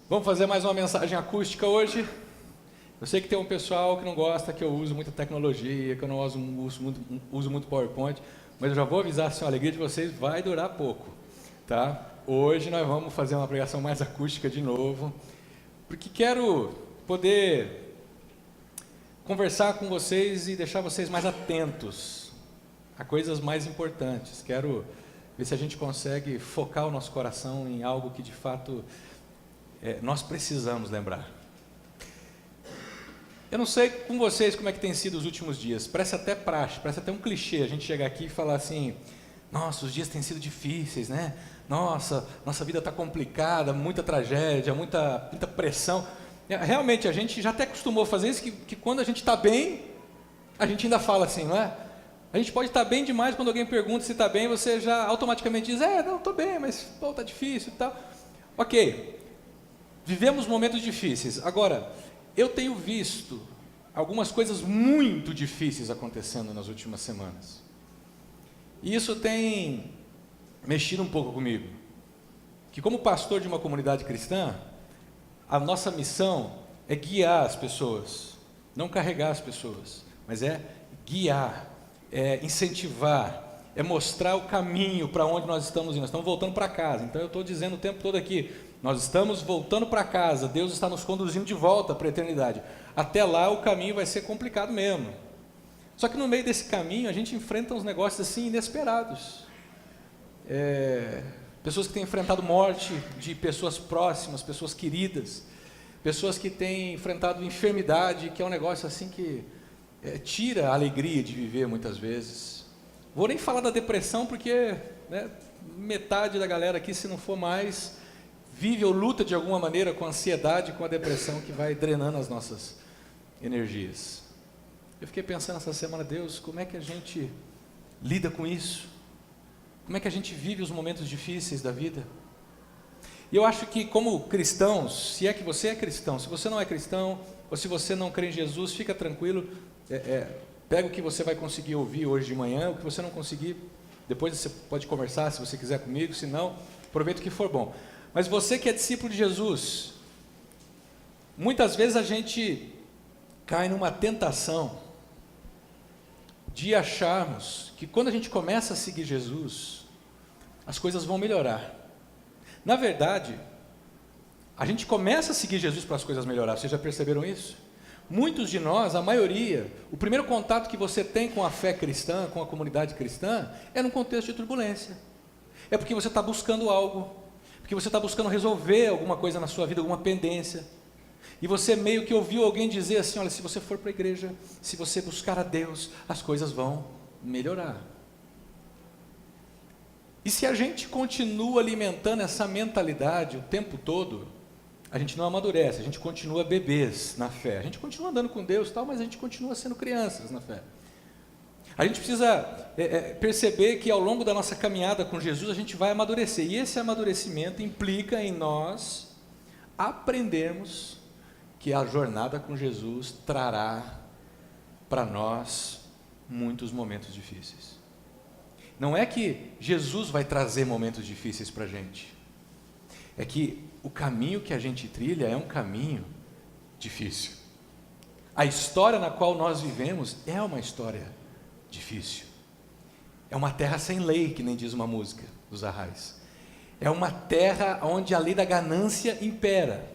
Vamos fazer mais uma mensagem acústica hoje. Eu sei que tem um pessoal que não gosta que eu uso muita tecnologia, que eu não uso muito PowerPoint, mas eu já vou avisar assim, a alegria de vocês vai durar pouco, tá? Hoje nós vamos fazer uma pregação mais acústica de novo, porque quero poder conversar com vocês e deixar vocês mais atentos a coisas mais importantes. Quero ver se a gente consegue focar o nosso coração em algo que de fato nós precisamos lembrar. Eu não sei com vocês como é que tem sido os últimos dias, parece até praxe, parece até um clichê a gente chegar aqui e falar assim, nossa, os dias têm sido difíceis, né? Nossa vida está complicada, muita tragédia, muita pressão. Realmente, a gente já até acostumou a fazer isso, que quando a gente está bem, a gente ainda fala assim, não é? A gente pode estar bem demais, quando alguém pergunta se está bem, você já automaticamente diz, não, estou bem, mas está difícil e tal. Ok, vivemos momentos difíceis. Agora, eu tenho visto algumas coisas muito difíceis acontecendo nas últimas semanas. E isso tem mexido um pouco comigo. Que como pastor de uma comunidade cristã, a nossa missão é guiar as pessoas, não carregar as pessoas, mas é guiar, é incentivar, é mostrar o caminho para onde nós estamos indo. Nós estamos voltando para casa, então eu estou dizendo o tempo todo aqui, nós estamos voltando para casa, Deus está nos conduzindo de volta para a eternidade. Até lá o caminho vai ser complicado mesmo. Só que no meio desse caminho a gente enfrenta uns negócios assim inesperados. Pessoas que têm enfrentado morte de pessoas próximas, pessoas queridas, pessoas que têm enfrentado enfermidade, que é um negócio assim que tira a alegria de viver muitas vezes. Vou nem falar da depressão porque metade da galera aqui, se não for mais, vive ou luta de alguma maneira com a ansiedade, com a depressão que vai drenando as nossas energias. Eu fiquei pensando essa semana, Deus, como é que a gente lida com isso? Como é que a gente vive os momentos difíceis da vida? E eu acho que como cristãos, se é que você é cristão, se você não é cristão, ou se você não crê em Jesus, fica tranquilo, pega o que você vai conseguir ouvir hoje de manhã, o que você não conseguir, depois você pode conversar se você quiser comigo, se não, aproveita o que for bom. Mas você que é discípulo de Jesus, muitas vezes a gente cai numa tentação de acharmos que quando a gente começa a seguir Jesus, as coisas vão melhorar. Na verdade, a gente começa a seguir Jesus para as coisas melhorar, vocês já perceberam isso? Muitos de nós, a maioria, o primeiro contato que você tem com a fé cristã, com a comunidade cristã, é num contexto de turbulência. É porque você está buscando algo, porque você está buscando resolver alguma coisa na sua vida, alguma pendência. E você meio que ouviu alguém dizer assim, olha, se você for para a igreja, se você buscar a Deus, as coisas vão melhorar. E se a gente continua alimentando essa mentalidade o tempo todo, a gente não amadurece, a gente continua bebês na fé. A gente continua andando com Deus e tal, mas a gente continua sendo crianças na fé. A gente precisa perceber que ao longo da nossa caminhada com Jesus, a gente vai amadurecer. E esse amadurecimento implica em nós aprendermos que a jornada com Jesus trará para nós muitos momentos difíceis. Não é que Jesus vai trazer momentos difíceis para a gente. É que o caminho que a gente trilha é um caminho difícil. A história na qual nós vivemos é uma história difícil. É uma terra sem lei, que nem diz uma música dos Arrais. É uma terra onde a lei da ganância impera,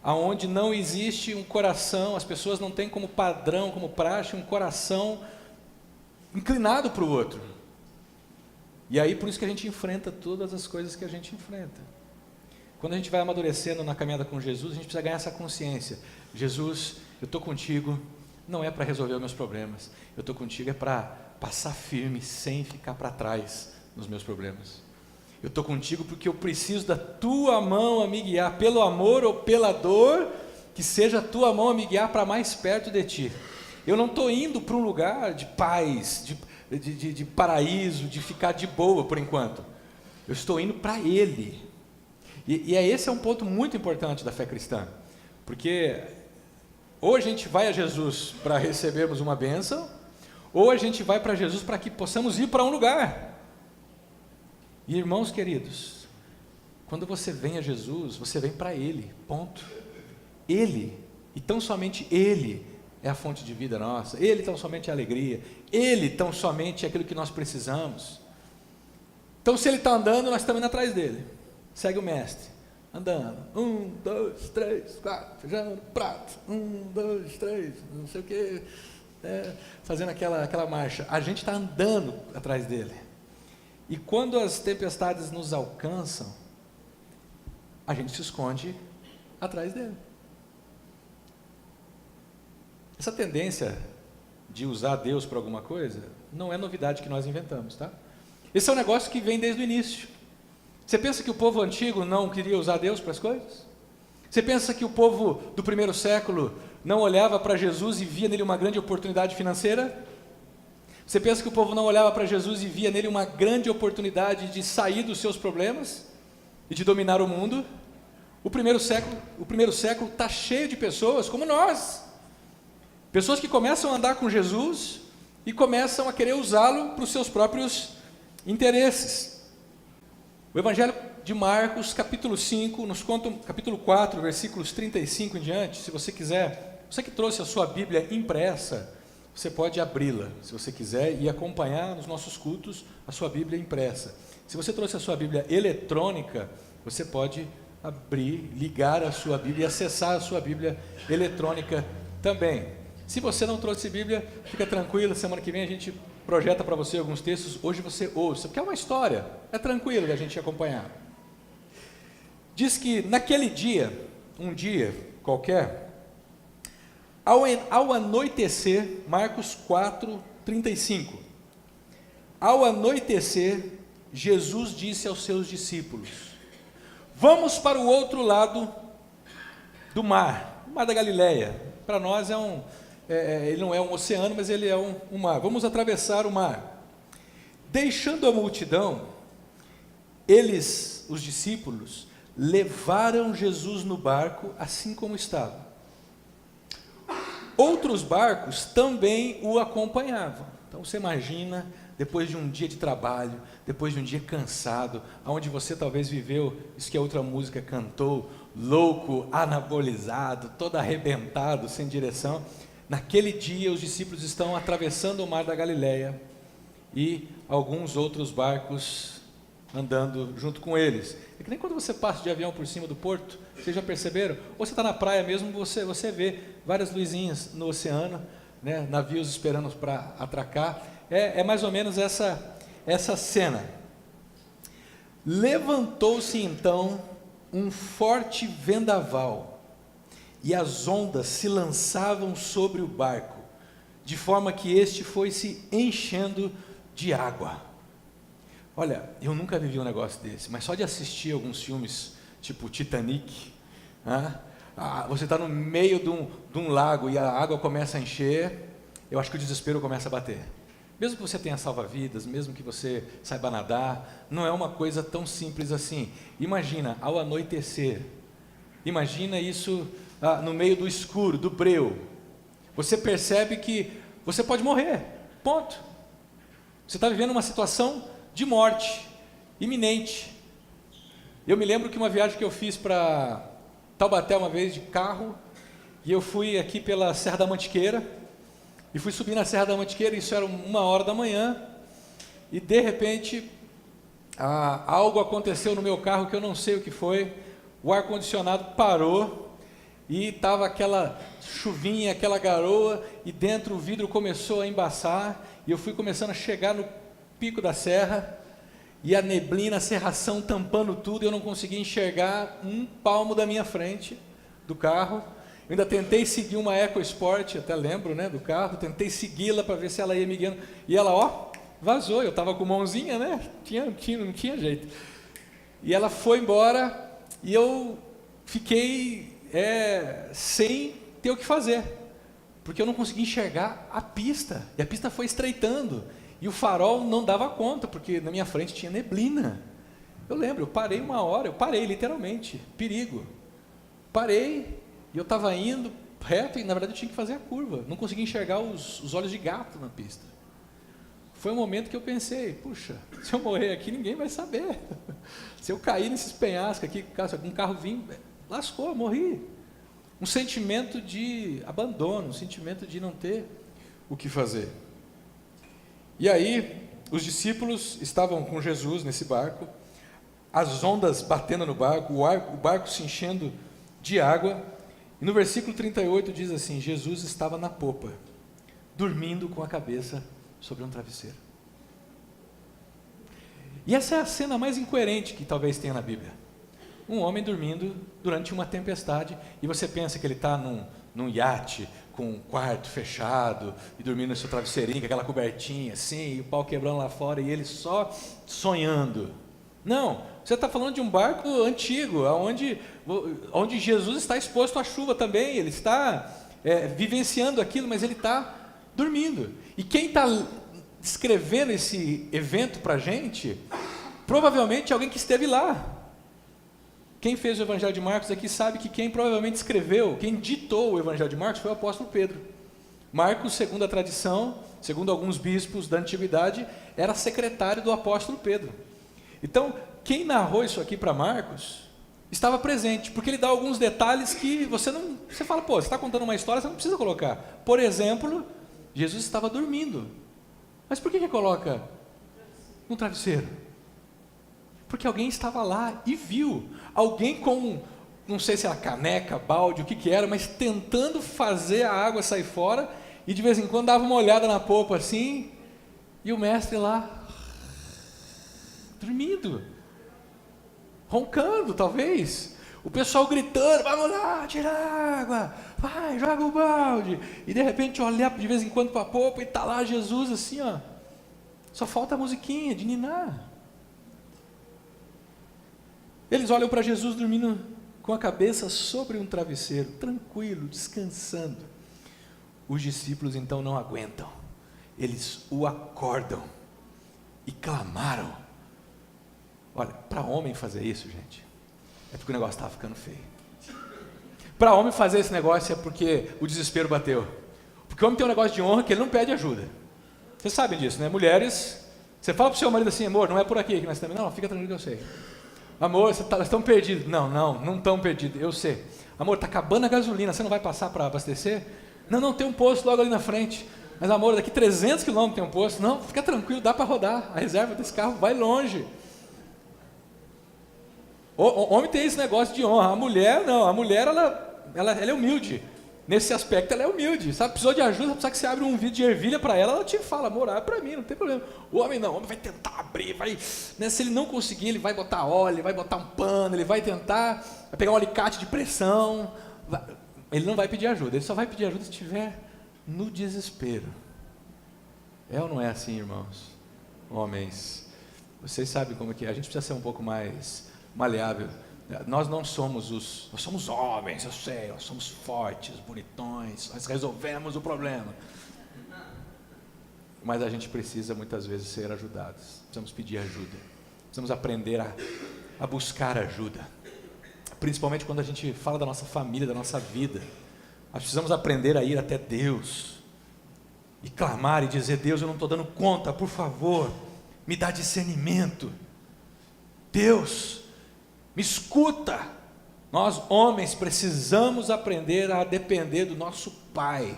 aonde não existe um coração, as pessoas não têm como padrão, como praxe, um coração inclinado para o outro. E aí por isso que a gente enfrenta todas as coisas que a gente enfrenta. Quando a gente vai amadurecendo na caminhada com Jesus, a gente precisa ganhar essa consciência. Jesus, eu estou contigo, não é para resolver os meus problemas, eu estou contigo para passar firme, sem ficar para trás nos meus problemas. Eu estou contigo porque eu preciso da tua mão a me guiar, pelo amor ou pela dor, que seja a tua mão a me guiar para mais perto de ti. Eu não estou indo para um lugar de paz, de paraíso, de ficar de boa por enquanto. Eu estou indo para Ele. E esse é um ponto muito importante da fé cristã, porque ou a gente vai a Jesus para recebermos uma bênção, ou a gente vai para Jesus para que possamos ir para um lugar. E irmãos queridos, Quando você vem a Jesus, você vem para Ele, ponto. Ele, e tão somente Ele, é a fonte de vida nossa. Ele tão somente é a alegria. Ele tão somente é aquilo que nós precisamos. Então, se Ele está andando, nós estamos indo atrás dele. Segue o mestre, andando. 1, 2, 3, 4, feijão no prato. 1, 2, 3, não sei o que, fazendo aquela marcha. A gente está andando atrás dele. E quando as tempestades nos alcançam, a gente se esconde atrás dele. Essa tendência de usar Deus para alguma coisa não é novidade que nós inventamos, tá? Esse é um negócio que vem desde o início. Você pensa que o povo antigo não queria usar Deus para as coisas? Você pensa que o povo do primeiro século não olhava para Jesus e via nele uma grande oportunidade financeira? Você pensa que o povo não olhava para Jesus e via nele uma grande oportunidade de sair dos seus problemas e de dominar o mundo? O primeiro século está cheio de pessoas como nós. Pessoas que começam a andar com Jesus e começam a querer usá-lo para os seus próprios interesses. O Evangelho de Marcos, capítulo 5, nos conta, capítulo 4, versículos 35 em diante. Se você quiser, você que trouxe a sua Bíblia impressa, você pode abri-la, se você quiser, e acompanhar nos nossos cultos a sua Bíblia impressa. Se você trouxe a sua Bíblia eletrônica, você pode abrir, ligar a sua Bíblia e acessar a sua Bíblia eletrônica também. Se você não trouxe Bíblia, fica tranquilo, semana que vem a gente projeta para você alguns textos, hoje você ouça, porque é uma história, é tranquilo da gente acompanhar. Diz que naquele dia, um dia qualquer, ao anoitecer, Marcos 4, 35, ao anoitecer, Jesus disse aos seus discípulos: vamos para o outro lado do mar, o mar da Galileia. Para nós ele não é um oceano, mas ele é um mar. Vamos atravessar o mar. Deixando a multidão, eles, os discípulos, levaram Jesus no barco, assim como estava. Outros barcos também o acompanhavam. Então você imagina, depois de um dia de trabalho, depois de um dia cansado, onde você talvez viveu, isso que a outra música cantou, louco, anabolizado, todo arrebentado, sem direção. Naquele dia os discípulos estão atravessando o mar da Galileia e alguns outros barcos andando junto com eles. É que nem quando você passa de avião por cima do porto, vocês já perceberam? Ou você está na praia mesmo, você vê várias luzinhas no oceano, né, navios esperando para atracar. É mais ou menos essa cena. Levantou-se então um forte vendaval, e as ondas se lançavam sobre o barco, de forma que este foi se enchendo de água. Olha, eu nunca vivi um negócio desse, mas só de assistir alguns filmes, tipo Titanic, você está no meio de um lago e a água começa a encher, eu acho que o desespero começa a bater. Mesmo que você tenha salva-vidas, mesmo que você saiba nadar, não é uma coisa tão simples assim. Imagina, ao anoitecer, imagina isso no meio do escuro, do breu. Você percebe que você pode morrer, ponto. Você está vivendo uma situação de morte, iminente. Eu me lembro que uma viagem que eu fiz para Taubaté uma vez de carro, e eu fui aqui pela Serra da Mantiqueira, e fui subir na Serra da Mantiqueira, isso era 1h da manhã, e de repente, algo aconteceu no meu carro que eu não sei o que foi, o ar-condicionado parou, e estava aquela chuvinha, aquela garoa, e dentro o vidro começou a embaçar, e eu fui começando a chegar no pico da serra, e a neblina, a cerração tampando tudo, e eu não conseguia enxergar um palmo da minha frente, do carro. Eu ainda tentei seguir uma EcoSport, até lembro, né, do carro, tentei segui-la para ver se ela ia me guiando, e ela, vazou, eu estava com mãozinha, né, não tinha jeito. E ela foi embora, e eu fiquei sem ter o que fazer, porque eu não conseguia enxergar a pista, e a pista foi estreitando, e o farol não dava conta, porque na minha frente tinha neblina. Eu lembro, eu parei 1 hora, eu parei literalmente, perigo, parei, e eu estava indo reto, e na verdade eu tinha que fazer a curva, não conseguia enxergar os olhos de gato na pista. foi um momento que eu pensei, puxa, se eu morrer aqui ninguém vai saber. Se eu cair nesses penhascos aqui, um carro vir, lascou, eu morri. Um sentimento de abandono, um sentimento de não ter o que fazer. E aí, os discípulos estavam com Jesus nesse barco, as ondas batendo no barco, o barco se enchendo de água, e no versículo 38 diz assim: Jesus estava na popa, dormindo com a cabeça sobre um travesseiro. E essa é a cena mais incoerente que talvez tenha na Bíblia. Um homem dormindo durante uma tempestade, e você pensa que ele está num iate, com um quarto fechado, e dormindo no seu travesseirinho, com aquela cobertinha assim, e o pau quebrando lá fora, e ele só sonhando. Não, você está falando de um barco antigo, onde Jesus está exposto à chuva também, ele está vivenciando aquilo, mas ele está dormindo. E quem está descrevendo esse evento para a gente, provavelmente alguém que esteve lá. Quem fez o Evangelho de Marcos aqui sabe que quem provavelmente escreveu, quem ditou o Evangelho de Marcos foi o apóstolo Pedro. Marcos, segundo a tradição, segundo alguns bispos da antiguidade, era secretário do apóstolo Pedro. Então, quem narrou isso aqui para Marcos estava presente, porque ele dá alguns detalhes que você fala, pô, você está contando uma história, você não precisa colocar. Por exemplo, Jesus estava dormindo. Mas por que coloca no travesseiro? Porque alguém estava lá e viu. Alguém com, não sei se era caneca, balde, o que era, mas tentando fazer a água sair fora, e de vez em quando dava uma olhada na popa assim, e o mestre lá, dormindo, roncando talvez, o pessoal gritando, vamos lá, tira a água, vai, joga o balde, e de repente olhar de vez em quando para a popa, e está lá Jesus assim, ó, só falta a musiquinha de ninar. Eles olham para Jesus dormindo com a cabeça sobre um travesseiro, tranquilo, descansando. Os discípulos então não aguentam, eles o acordam e clamaram. Olha, para homem fazer isso, gente, é porque o negócio estava ficando feio. Para homem fazer esse negócio é porque o desespero bateu. Porque o homem tem um negócio de honra que ele não pede ajuda. Vocês sabem disso, né? Mulheres, você fala para o seu marido assim, amor, não é por aqui que nós estamos. Não, fica tranquilo que eu sei. Amor, vocês estão perdidos. Não estão perdidos, eu sei. Amor, está acabando a gasolina, você não vai passar para abastecer? Não, tem um posto logo ali na frente. Mas amor, daqui 300 quilômetros tem um posto. Não, fica tranquilo, dá para rodar. A reserva desse carro vai longe. O homem tem esse negócio de honra. A mulher não, a mulher ela é humilde. Nesse aspecto ela é humilde, sabe? Precisou de ajuda, precisa que você abra um vídeo de ervilha para ela te fala, amor, abre para mim, não tem problema. O homem não, o homem vai tentar abrir, né? Se ele não conseguir, ele vai botar óleo, ele vai botar um pano, ele vai tentar, vai pegar um alicate de pressão, ele não vai pedir ajuda, ele só vai pedir ajuda se estiver no desespero. É ou não é assim, irmãos? Homens, vocês sabem como é que é, a gente precisa ser um pouco mais maleável. Nós não somos nós somos homens, eu sei, nós somos fortes, bonitões, nós resolvemos o problema. Mas a gente precisa muitas vezes ser ajudados, precisamos pedir ajuda, precisamos aprender a buscar ajuda, principalmente quando a gente fala da nossa família, da nossa vida. Nós precisamos aprender a ir até Deus e clamar e dizer, Deus, eu não estou dando conta, por favor, me dá discernimento. Deus, me escuta. Nós homens precisamos aprender a depender do nosso Pai.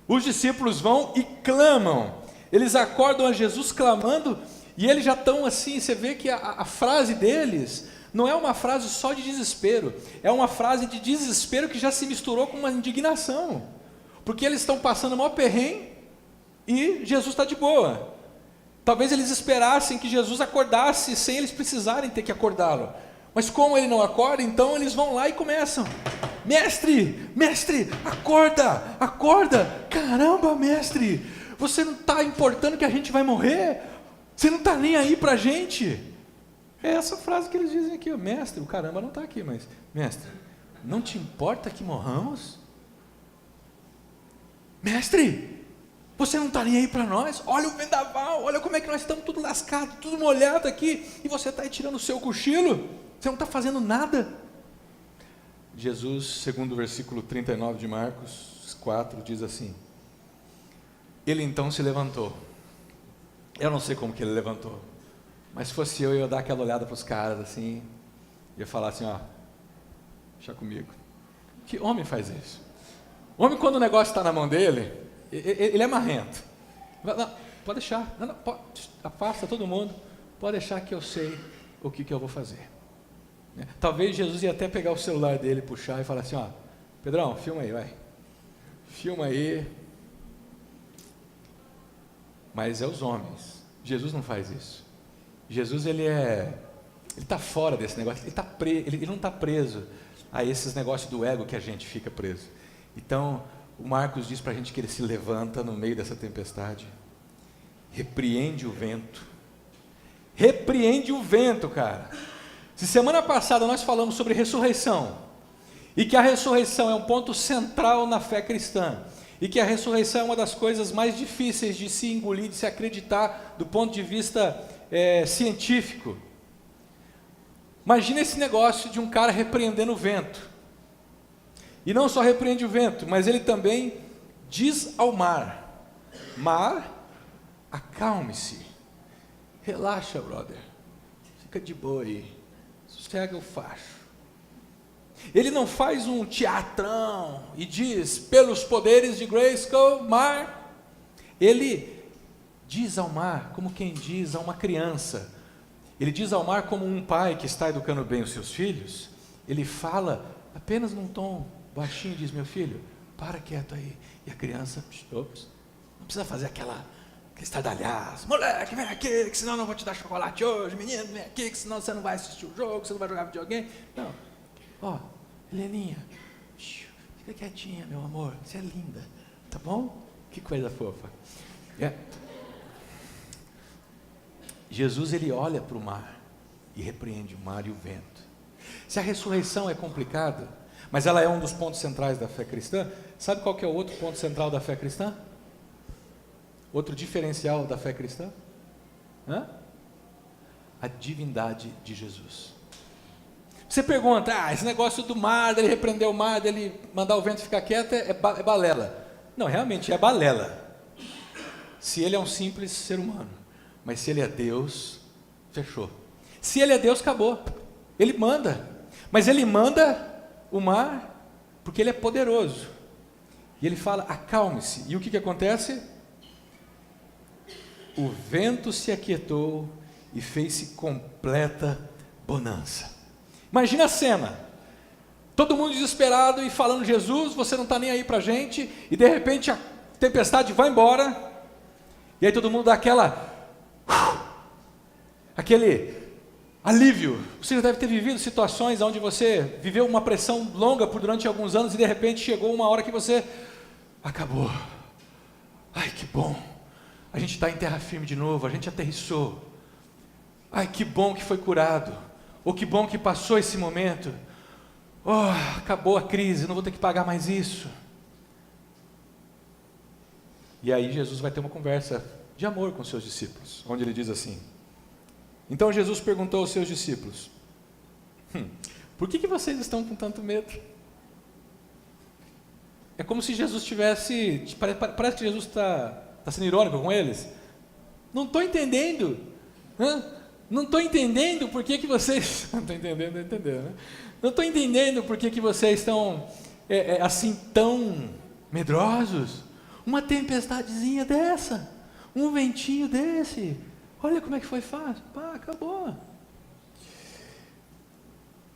Os discípulos vão e clamam, eles acordam a Jesus clamando, e eles já estão assim, você vê que a frase deles não é uma frase só de desespero, é uma frase de desespero que já se misturou com uma indignação, porque eles estão passando o maior perrengue, e Jesus está de boa. Talvez eles esperassem que Jesus acordasse sem eles precisarem ter que acordá-lo. Mas como ele não acorda, então eles vão lá e começam. Mestre, acorda, acorda. Caramba, mestre, você não está importando que a gente vai morrer? Você não está nem aí para a gente? É essa frase que eles dizem aqui, ó, mestre, o caramba não está aqui, mas, mestre, não te importa que morramos? Mestre, você não está nem aí para nós? Olha o vendaval, olha como é que nós estamos tudo lascado, tudo molhado aqui, e você está aí tirando o seu cochilo? Você não está fazendo nada? Jesus, segundo o versículo 39 de Marcos 4, diz assim: ele então se levantou, Eu não sei como que ele levantou, mas se fosse eu ia dar aquela olhada para os caras assim, ia falar assim, ó, deixa comigo. Que homem faz isso? O homem, quando o negócio está na mão dele, ele é marrento. Não, pode deixar, não, pode, afasta todo mundo, pode deixar que eu sei o que eu vou fazer. Talvez Jesus ia até pegar o celular dele, puxar e falar assim, ó, Pedrão, filma aí, vai. Filma aí. Mas é os homens. Jesus não faz isso. Jesus, ele está fora desse negócio, ele não está preso a esses negócios do ego que a gente fica preso. Então, o Marcos diz para a gente que ele se levanta no meio dessa tempestade, repreende o vento. Repreende o vento, cara. Se semana passada nós falamos sobre ressurreição, e que a ressurreição é um ponto central na fé cristã, e que a ressurreição é uma das coisas mais difíceis de se engolir, de se acreditar do ponto de vista científico. Imagina esse negócio de um cara repreendendo o vento. E não só repreende o vento, mas ele também diz ao mar: mar, acalme-se, relaxa, brother, fica de boa aí, sossega o facho. Ele não faz um teatrão e diz, pelos poderes de Grayskull, mar. Ele diz ao mar como quem diz a uma criança. Ele diz ao mar como um pai que está educando bem os seus filhos. Ele fala apenas num tom baixinho, diz, meu filho, para quieto aí. E a criança, ops, não precisa fazer aquele estardalhaço. Moleque, vem aqui, que senão eu não vou te dar chocolate hoje. Menino, vem aqui, que senão você não vai assistir o jogo, você não vai jogar videogame. Não. Ó, Heleninha, fica quietinha, meu amor, você é linda, tá bom? Que coisa fofa. Jesus, ele olha para o mar e repreende o mar e o vento. Se a ressurreição é complicada, mas ela é um dos pontos centrais da fé cristã, sabe qual que é o outro ponto central da fé cristã? Outro diferencial da fé cristã? A divindade de Jesus. Você pergunta, esse negócio do mar, dele repreender o mar, dele mandar o vento ficar quieto, é balela. Não, realmente é balela. Se ele é um simples ser humano, mas se ele é Deus, fechou. Se ele é Deus, acabou. Ele manda, mas ele manda o mar, porque ele é poderoso. E ele fala, acalme-se. E o que acontece? O vento se aquietou e fez-se completa bonança. Imagina a cena, todo mundo desesperado e falando, Jesus, você não está nem aí para a gente, e de repente a tempestade vai embora, e aí todo mundo dá aquele alívio. Você já deve ter vivido situações onde você viveu uma pressão longa durante alguns anos, e de repente chegou uma hora que você, acabou, ai que bom, a gente está em terra firme de novo, a gente aterrissou, ai que bom que foi curado, ou que bom que passou esse momento, acabou a crise, não vou ter que pagar mais isso. E aí Jesus vai ter uma conversa de amor com seus discípulos, onde ele diz assim, então Jesus perguntou aos seus discípulos, por que vocês estão com tanto medo? É como se Jesus tivesse, parece que Jesus está sendo irônico com eles, não estou entendendo, não estou entendendo por que vocês... Não estou entendendo, né? Não estou entendendo por que vocês estão assim tão medrosos. Uma tempestadezinha dessa, um ventinho desse, olha como é que foi fácil, acabou.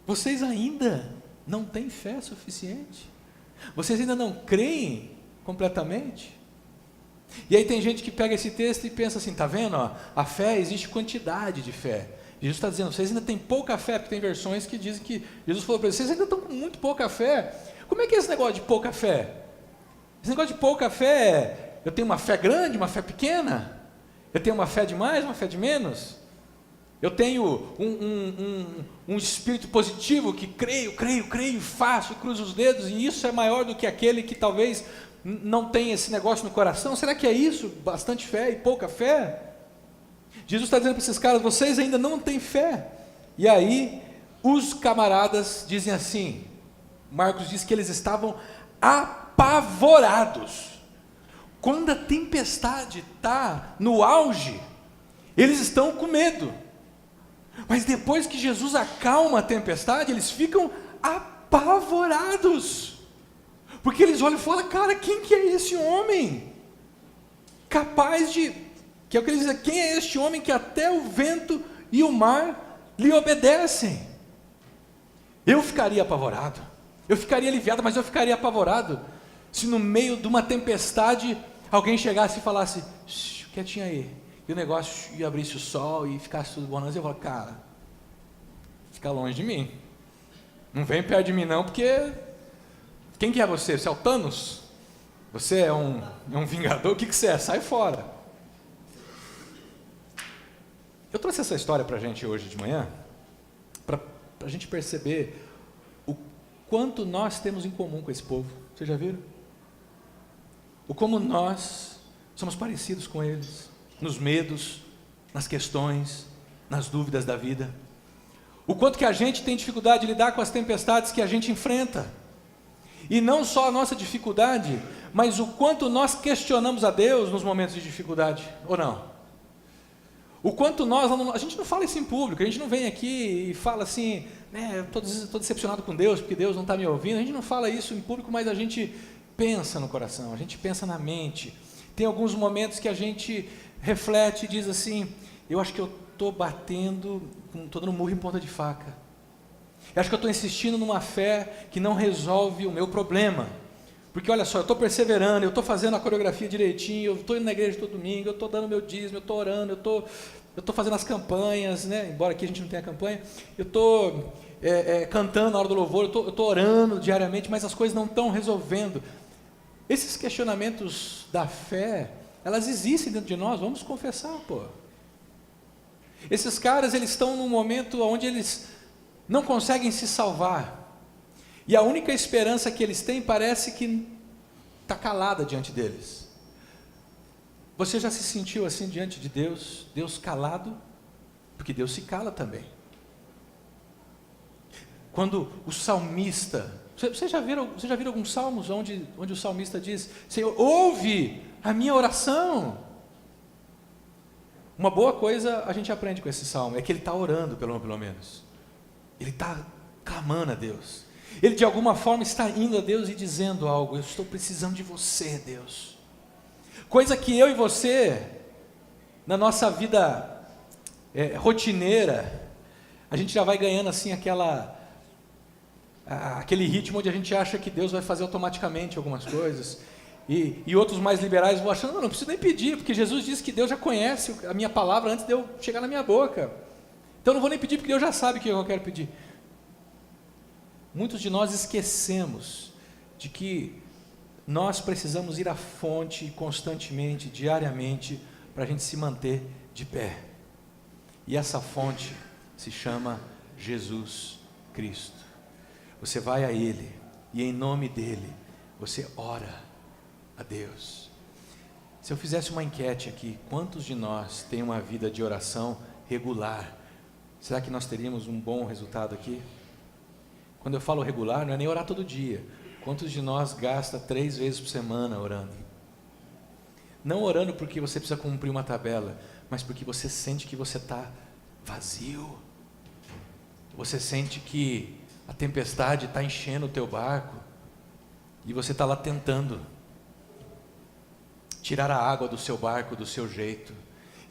Vocês ainda não têm fé suficiente? Vocês ainda não creem completamente? E aí tem gente que pega esse texto e pensa assim, tá vendo? A fé, existe quantidade de fé. Jesus está dizendo, vocês ainda têm pouca fé, porque tem versões que dizem que Jesus falou para eles, vocês ainda estão com muito pouca fé. Como é que é esse negócio de pouca fé? Esse negócio de pouca fé é, eu tenho uma fé grande, uma fé pequena? Eu tenho uma fé de mais, uma fé de menos? Eu tenho um espírito positivo que creio, faço, cruzo os dedos, e isso é maior do que aquele que talvez não tem esse negócio no coração? Será que é isso? Bastante fé e pouca fé? Jesus está dizendo para esses caras, vocês ainda não têm fé. E aí, os camaradas dizem assim, Marcos diz que eles estavam apavorados. Quando a tempestade está no auge, Eles estão com medo. Mas depois que Jesus acalma a tempestade, eles ficam apavorados. Porque eles olham e falam, cara, quem que é esse homem? Capaz de... Que é o que eles dizem, quem é este homem que até o vento e o mar lhe obedecem? Eu ficaria apavorado. Eu ficaria aliviado, mas eu ficaria apavorado se no meio de uma tempestade alguém chegasse e falasse, quietinho aí, e o negócio ia abrisse o sol e ficasse tudo bonança. Eu falo, cara, fica longe de mim. Não vem perto de mim não, porque quem que é você? Você é o Thanos? Você é um vingador? O que você é? Sai fora. Eu trouxe essa história para a gente hoje de manhã, para a gente perceber o quanto nós temos em comum com esse povo. Vocês já viram? O como nós somos parecidos com eles, nos medos, nas questões, nas dúvidas da vida. O quanto que a gente tem dificuldade de lidar com as tempestades que a gente enfrenta. E não só a nossa dificuldade, mas o quanto nós questionamos a Deus nos momentos de dificuldade, ou não? O quanto a gente não fala isso em público, a gente não vem aqui e fala assim, né, estou decepcionado com Deus, porque Deus não está me ouvindo. A gente não fala isso em público, mas a gente pensa no coração, a gente pensa na mente. Tem alguns momentos que a gente reflete e diz assim, eu acho que eu estou estou dando murro em ponta de faca. Eu acho que eu estou insistindo numa fé que não resolve o meu problema. Porque olha só, eu estou perseverando, eu estou fazendo a coreografia direitinho, eu estou indo na igreja todo domingo, eu estou dando meu dízimo, eu estou orando, eu estou fazendo as campanhas, né? Embora aqui a gente não tenha campanha, eu estou cantando na hora do louvor, eu estou orando diariamente, mas as coisas não estão resolvendo. Esses questionamentos da fé, elas existem dentro de nós, vamos confessar, pô. Esses caras, eles estão num momento onde eles não conseguem se salvar. E a única esperança que eles têm parece que está calada diante deles. Você já se sentiu assim diante de Deus? Deus calado? Porque Deus se cala também. Quando o salmista... Você já viram alguns salmos onde o salmista diz, Senhor, ouve a minha oração? Uma boa coisa a gente aprende com esse salmo, é que ele está orando pelo menos. Ele está clamando a Deus. Ele de alguma forma está indo a Deus e dizendo algo, eu estou precisando de você, Deus. Coisa que eu e você, na nossa vida rotineira, a gente já vai ganhando assim aquele ritmo onde a gente acha que Deus vai fazer automaticamente algumas coisas. E outros mais liberais vão achando, não preciso nem pedir, porque Jesus disse que Deus já conhece a minha palavra antes de eu chegar na minha boca. Então eu não vou nem pedir, porque Deus já sabe o que eu quero pedir. Muitos de nós esquecemos de que nós precisamos ir à fonte constantemente, diariamente, para a gente se manter de pé. E essa fonte se chama Jesus Cristo. Você vai a Ele e em nome dEle você ora a Deus. Se eu fizesse uma enquete aqui, quantos de nós têm uma vida de oração regular? Será que nós teríamos um bom resultado aqui? Quando eu falo regular, não é nem orar todo dia. Quantos de nós gasta 3 vezes por semana orando? Não orando porque você precisa cumprir uma tabela, mas porque você sente que você está vazio. Você sente que a tempestade está enchendo o teu barco e você está lá tentando tirar a água do seu barco do seu jeito.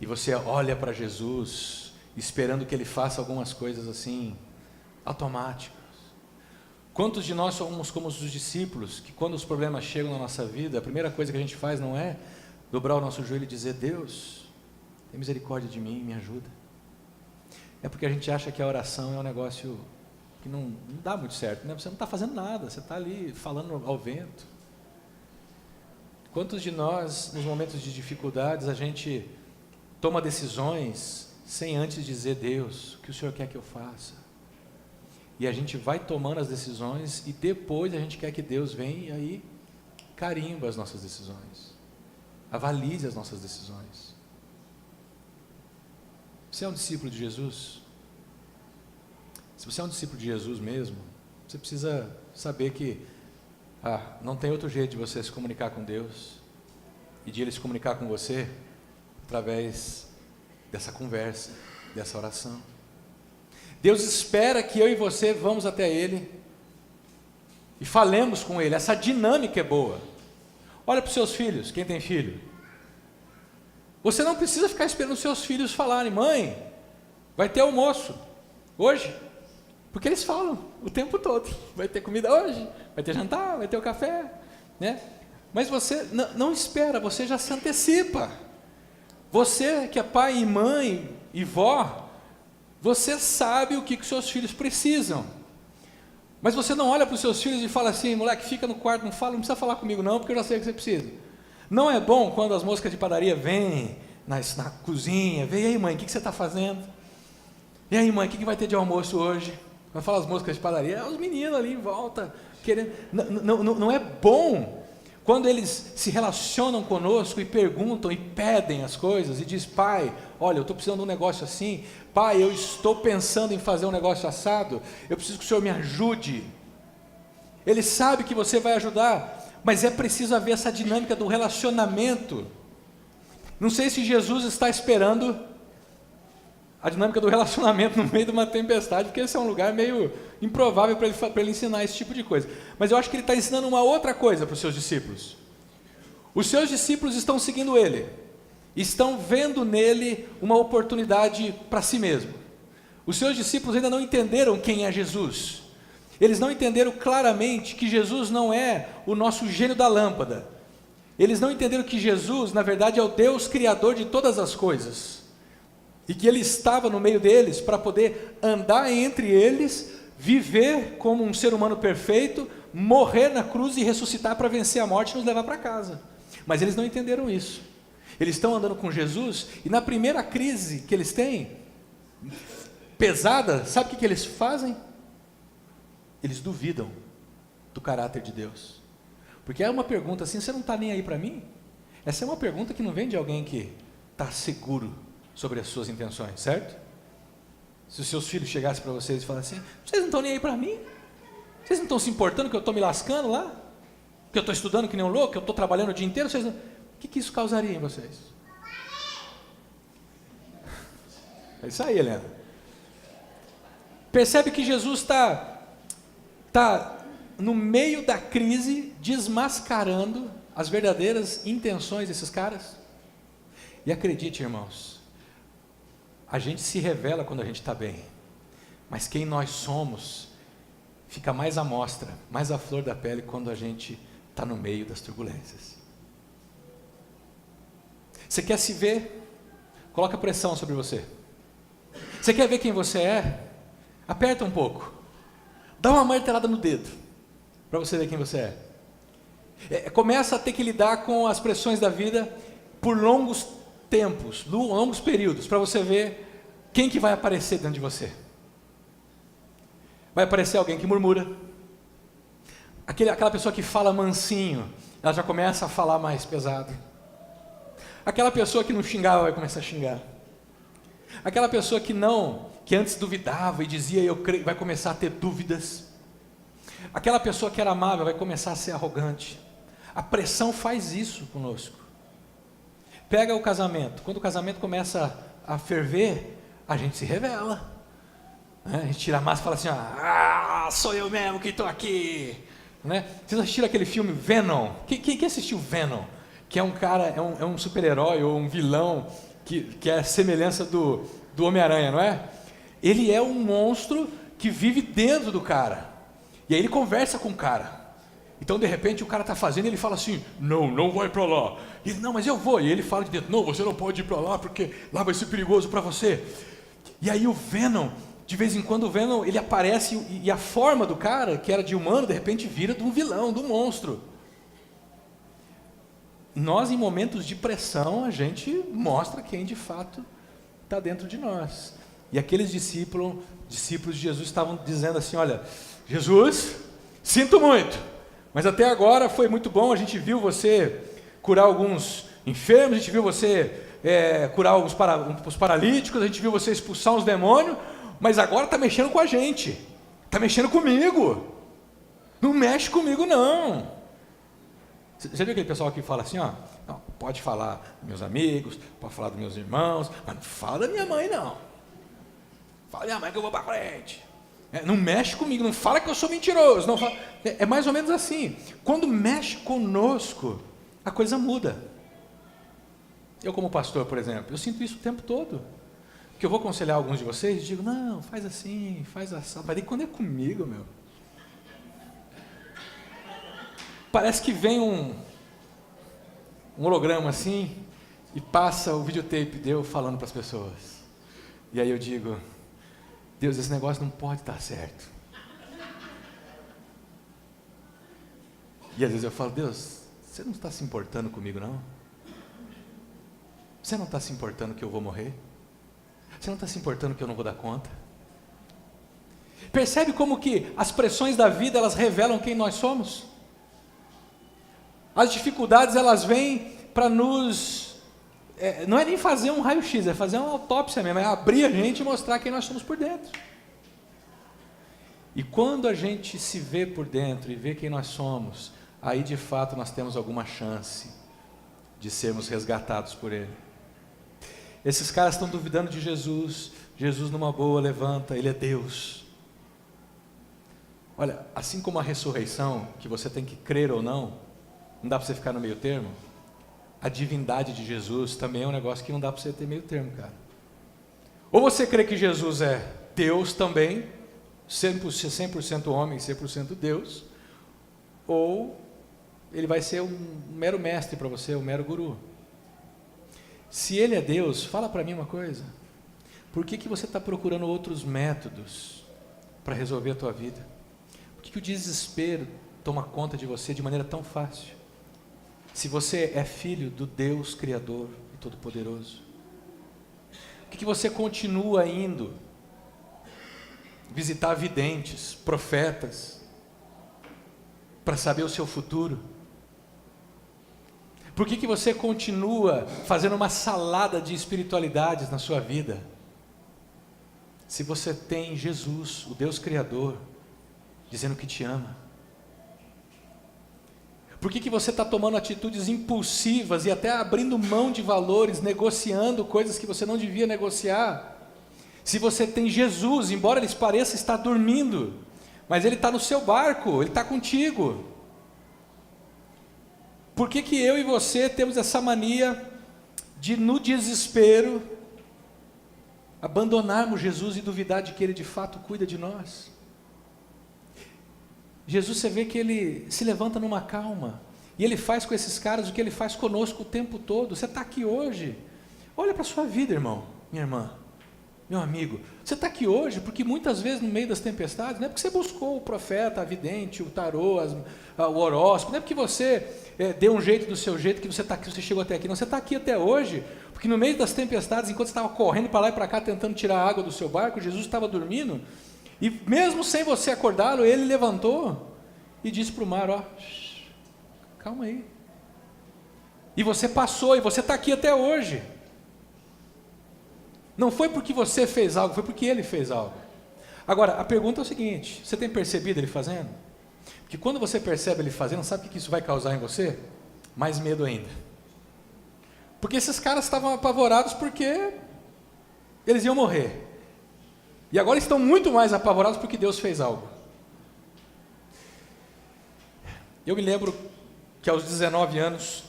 E você olha para Jesus esperando que Ele faça algumas coisas assim automáticas. Quantos de nós somos como os discípulos, que quando os problemas chegam na nossa vida, a primeira coisa que a gente faz não é dobrar o nosso joelho e dizer, Deus, tem misericórdia de mim, me ajuda. É porque a gente acha que a oração é um negócio que não dá muito certo, né? Você não está fazendo nada, você está ali falando ao vento. Quantos de nós, nos momentos de dificuldades, a gente toma decisões sem antes dizer, Deus, o que o Senhor quer que eu faça? E a gente vai tomando as decisões e depois a gente quer que Deus venha e aí carimba as nossas decisões, avalize as nossas decisões. Você é um discípulo de Jesus? Se você é um discípulo de Jesus mesmo, você precisa saber que não tem outro jeito de você se comunicar com Deus e de Ele se comunicar com você através dessa conversa, dessa oração. Deus espera que eu e você vamos até Ele e falemos com Ele. Essa dinâmica é boa. Olha para os seus filhos, quem tem filho. Você não precisa ficar esperando os seus filhos falarem: mãe, vai ter almoço hoje? Porque eles falam o tempo todo: vai ter comida hoje, vai ter jantar, vai ter o café, né? Mas você não espera, você já se antecipa. Você que é pai e mãe e vó, você sabe o que os seus filhos precisam. Mas você não olha para os seus filhos e fala assim: moleque, fica no quarto, não precisa falar comigo não, porque eu já sei o que você precisa. Não é bom quando as moscas de padaria vêm na cozinha, vem: e aí mãe, o que você está fazendo? E aí mãe, o que vai ter de almoço hoje? Quando fala as moscas de padaria, os meninos ali em volta, querendo. Não é bom quando eles se relacionam conosco e perguntam e pedem as coisas e diz: pai, olha, eu estou precisando de um negócio assim, pai, eu estou pensando em fazer um negócio assado, eu preciso que o senhor me ajude. Ele sabe que você vai ajudar, mas é preciso haver essa dinâmica do relacionamento. Não sei se Jesus está esperando a dinâmica do relacionamento no meio de uma tempestade, porque esse é um lugar meio improvável para ele ensinar esse tipo de coisa. Mas eu acho que ele está ensinando uma outra coisa para os seus discípulos. Os seus discípulos estão seguindo ele, estão vendo nele uma oportunidade para si mesmo. Os seus discípulos ainda não entenderam quem é Jesus. Eles não entenderam claramente que Jesus não é o nosso gênio da lâmpada. Eles não entenderam que Jesus, na verdade, é o Deus criador de todas as coisas. E que Ele estava no meio deles para poder andar entre eles, viver como um ser humano perfeito, morrer na cruz e ressuscitar para vencer a morte e nos levar para casa. Mas eles não entenderam isso. Eles estão andando com Jesus e na primeira crise que eles têm, pesada, sabe o que eles fazem? Eles duvidam do caráter de Deus. Porque é uma pergunta assim: você não está nem aí para mim? Essa é uma pergunta que não vem de alguém que está seguro sobre as suas intenções, certo? Se os seus filhos chegassem para vocês e falassem assim: vocês não estão nem aí para mim? Vocês não estão se importando que eu estou me lascando lá? Que eu estou estudando que nem um louco? Que eu estou trabalhando o dia inteiro? Vocês não... O que isso causaria em vocês? É isso aí, Helena. Percebe que Jesus está no meio da crise, desmascarando as verdadeiras intenções desses caras? E acredite, irmãos, a gente se revela quando a gente está bem, mas quem nós somos fica mais à mostra, mais à flor da pele quando a gente está no meio das turbulências. Você quer se ver? Coloca pressão sobre você. Você quer ver quem você é? Aperta um pouco, dá uma martelada no dedo, para você ver quem você é. Começa a ter que lidar com as pressões da vida por longos tempos, longos períodos, para você ver quem que vai aparecer dentro de você. Vai aparecer alguém que murmura, aquela pessoa que fala mansinho, ela já começa a falar mais pesado. Aquela pessoa que não xingava vai começar a xingar. Aquela pessoa que antes duvidava e dizia eu creio, vai começar a ter dúvidas. Aquela pessoa que era amável vai começar a ser arrogante. A pressão faz isso conosco. Pega o casamento. Quando o casamento começa a ferver, a gente se revela. A gente tira a máscara e fala assim: sou eu mesmo que estou aqui. Né? Vocês assistiram aquele filme Venom? Quem assistiu Venom? Que é um cara, é um super-herói ou um vilão que é a semelhança do Homem-Aranha, não é? Ele é um monstro que vive dentro do cara. E aí ele conversa com o cara. Então de repente o cara está fazendo e ele fala assim: não vai para lá. E ele: não, mas eu vou. E ele fala de dentro: não, você não pode ir para lá porque lá vai ser perigoso para você. E aí o Venom, de vez em quando o Venom ele aparece e a forma do cara, que era de humano, de repente vira de um vilão, de um monstro. Nós, em momentos de pressão, a gente mostra quem de fato está dentro de nós. E aqueles discípulos de Jesus estavam dizendo assim: olha, Jesus, sinto muito, mas até agora foi muito bom, a gente viu você curar alguns enfermos, a gente viu você curar os paralíticos, a gente viu você expulsar uns demônios, mas agora está mexendo com a gente, está mexendo comigo, não mexe comigo não. Você viu aquele pessoal que fala assim, ó, não, pode falar dos meus amigos, pode falar dos meus irmãos, mas não fala da minha mãe não. Fala da minha mãe que eu vou para frente. Não mexe comigo, não fala que eu sou mentiroso. Não fala. É mais ou menos assim. Quando mexe conosco, a coisa muda. Eu como pastor, por exemplo, eu sinto isso o tempo todo. Porque eu vou aconselhar alguns de vocês e digo, não, faz assim, faz assim. Mas quando é comigo, meu, parece que vem um holograma assim e passa o videotape de eu falando para as pessoas. E aí eu digo, Deus, esse negócio não pode estar certo. E às vezes eu falo, Deus, você não está se importando comigo não? Você não está se importando que eu vou morrer? Você não está se importando que eu não vou dar conta? Percebe como que as pressões da vida, elas revelam quem nós somos? As dificuldades, elas vêm para nos... não é nem fazer um raio-x, é fazer uma autópsia mesmo, é abrir a gente e mostrar quem nós somos por dentro. E quando a gente se vê por dentro e vê quem nós somos, aí de fato nós temos alguma chance de sermos resgatados por Ele. Esses caras estão duvidando de Jesus. Jesus numa boa levanta, Ele é Deus. Olha, assim como a ressurreição, que você tem que crer ou não dá para você ficar no meio termo, a divindade de Jesus também é um negócio que não dá para você ter meio termo, cara. Ou você crê que Jesus é Deus também, 100% homem, 100% Deus, ou Ele vai ser um mero mestre para você, um mero guru. Se Ele é Deus, fala para mim uma coisa, por que você está procurando outros métodos para resolver a tua vida? Por que o desespero toma conta de você de maneira tão fácil? Se você é filho do Deus Criador e Todo-Poderoso, por que você continua indo visitar videntes, profetas, para saber o seu futuro? Por que você continua fazendo uma salada de espiritualidades na sua vida? Se você tem Jesus, o Deus Criador, dizendo que te ama. Por que você está tomando atitudes impulsivas e até abrindo mão de valores, negociando coisas que você não devia negociar? Se você tem Jesus, embora ele pareça estar dormindo, mas Ele está no seu barco, Ele está contigo. Por que eu e você temos essa mania de, no desespero, abandonarmos Jesus e duvidar de que Ele de fato cuida de nós? Jesus, você vê que Ele se levanta numa calma, e Ele faz com esses caras o que Ele faz conosco o tempo todo. Você está aqui hoje, olha para a sua vida, irmão, minha irmã, meu amigo, você está aqui hoje porque muitas vezes no meio das tempestades, não é porque você buscou o profeta, a vidente, o tarô, o horóscopo, não é porque você deu um jeito do seu jeito que você está aqui, você chegou até aqui, não, você está aqui até hoje, porque no meio das tempestades, enquanto você estava correndo para lá e para cá, tentando tirar a água do seu barco, Jesus estava dormindo, e mesmo sem você acordá-lo, Ele levantou e disse para o mar, ó, calma aí, e você passou, e você está aqui até hoje. Não foi porque você fez algo, foi porque Ele fez algo. Agora, a pergunta é o seguinte, você tem percebido Ele fazendo? Porque quando você percebe Ele fazendo, sabe o que isso vai causar em você? Mais medo ainda. Porque esses caras estavam apavorados porque eles iam morrer. E agora estão muito mais apavorados porque Deus fez algo. Eu me lembro que aos 19 anos,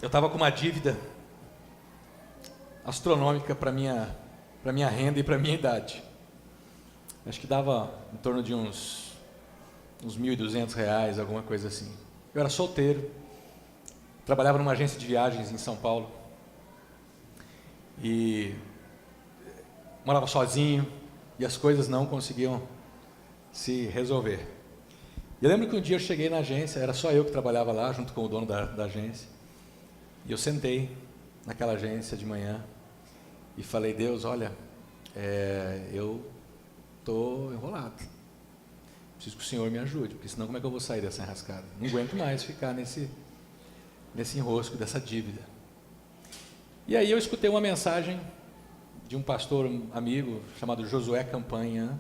eu estava com uma dívida astronômica para minha renda e para minha idade. Acho que dava em torno de uns R$1.200, alguma coisa assim. Eu era solteiro, trabalhava numa agência de viagens em São Paulo e morava sozinho e as coisas não conseguiam se resolver. Eu lembro que um dia eu cheguei na agência, era só eu que trabalhava lá, junto com o dono da agência, e eu sentei naquela agência de manhã e falei, Deus, olha, eu estou enrolado, preciso que o Senhor me ajude, porque senão como é que eu vou sair dessa enrascada? Não aguento mais ficar nesse enrosco, dessa dívida. E aí eu escutei uma mensagem de um pastor amigo chamado Josué Campanha,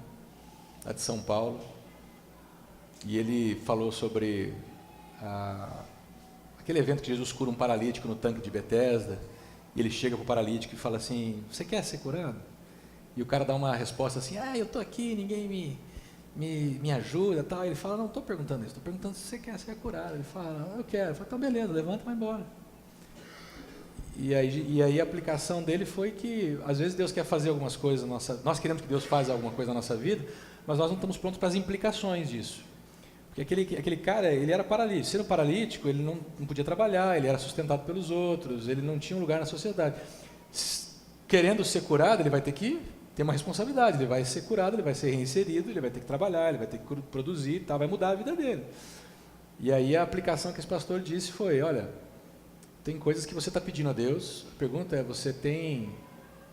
lá de São Paulo, e ele falou sobre a Aquele evento que Jesus cura um paralítico no tanque de Betesda, e ele chega para o paralítico e fala assim, você quer ser curado? E o cara dá uma resposta assim, eu estou aqui, ninguém me ajuda, tal. Ele fala, não estou perguntando isso, estou perguntando se você quer ser curado. Ele fala, eu quero. Ele fala, então beleza, levanta e vai embora. E aí a aplicação dele foi que, às vezes Deus quer fazer algumas coisas, nós queremos que Deus faça alguma coisa na nossa vida, mas nós não estamos prontos para as implicações disso. Porque aquele cara, ele era paralítico. Sendo paralítico, ele não podia trabalhar, ele era sustentado pelos outros, ele não tinha um lugar na sociedade. Querendo ser curado, ele vai ter que ter uma responsabilidade, ele vai ser curado, ele vai ser reinserido, ele vai ter que trabalhar, ele vai ter que produzir, tal, vai mudar a vida dele. E aí a aplicação que esse pastor disse foi, olha, tem coisas que você está pedindo a Deus, a pergunta é, você tem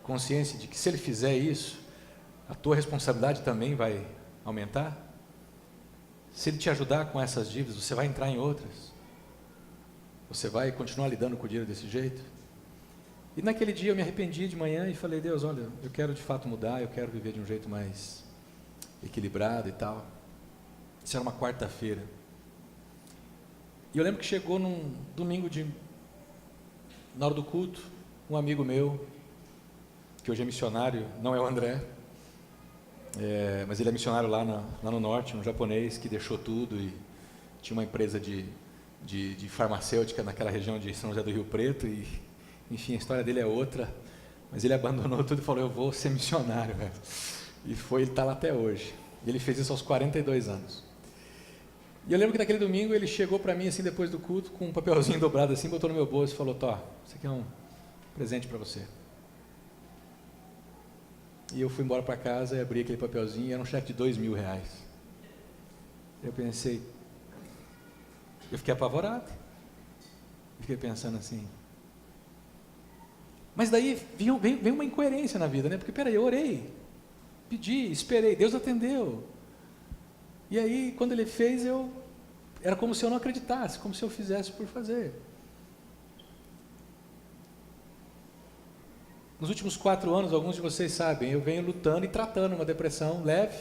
consciência de que se ele fizer isso, a tua responsabilidade também vai aumentar? Se ele te ajudar com essas dívidas, você vai entrar em outras? Você vai continuar lidando com o dinheiro desse jeito? E naquele dia eu me arrependi de manhã e falei, Deus, olha, eu quero de fato mudar, eu quero viver de um jeito mais equilibrado e tal. Isso era uma quarta-feira. E eu lembro que chegou num domingo na hora do culto, um amigo meu, que hoje é missionário, não é o André, mas ele é missionário lá no norte, um japonês que deixou tudo e tinha uma empresa de farmacêutica naquela região de São José do Rio Preto e, enfim, a história dele é outra, mas ele abandonou tudo e falou, eu vou ser missionário, velho. E ele está lá até hoje. E ele fez isso aos 42 anos. E eu lembro que naquele domingo ele chegou para mim, assim, depois do culto, com um papelzinho dobrado assim, botou no meu bolso e falou, Tó, isso aqui é um presente para você. E eu fui embora para casa e abri aquele papelzinho e era um cheque de R$2.000. Eu pensei, eu fiquei apavorado. Eu fiquei pensando assim. Mas daí vem uma incoerência na vida, né? Porque peraí, eu orei, pedi, esperei, Deus atendeu. E aí, quando ele fez, era como se eu não acreditasse, como se eu fizesse por fazer. Nos últimos 4 anos, alguns de vocês sabem, eu venho lutando e tratando uma depressão leve.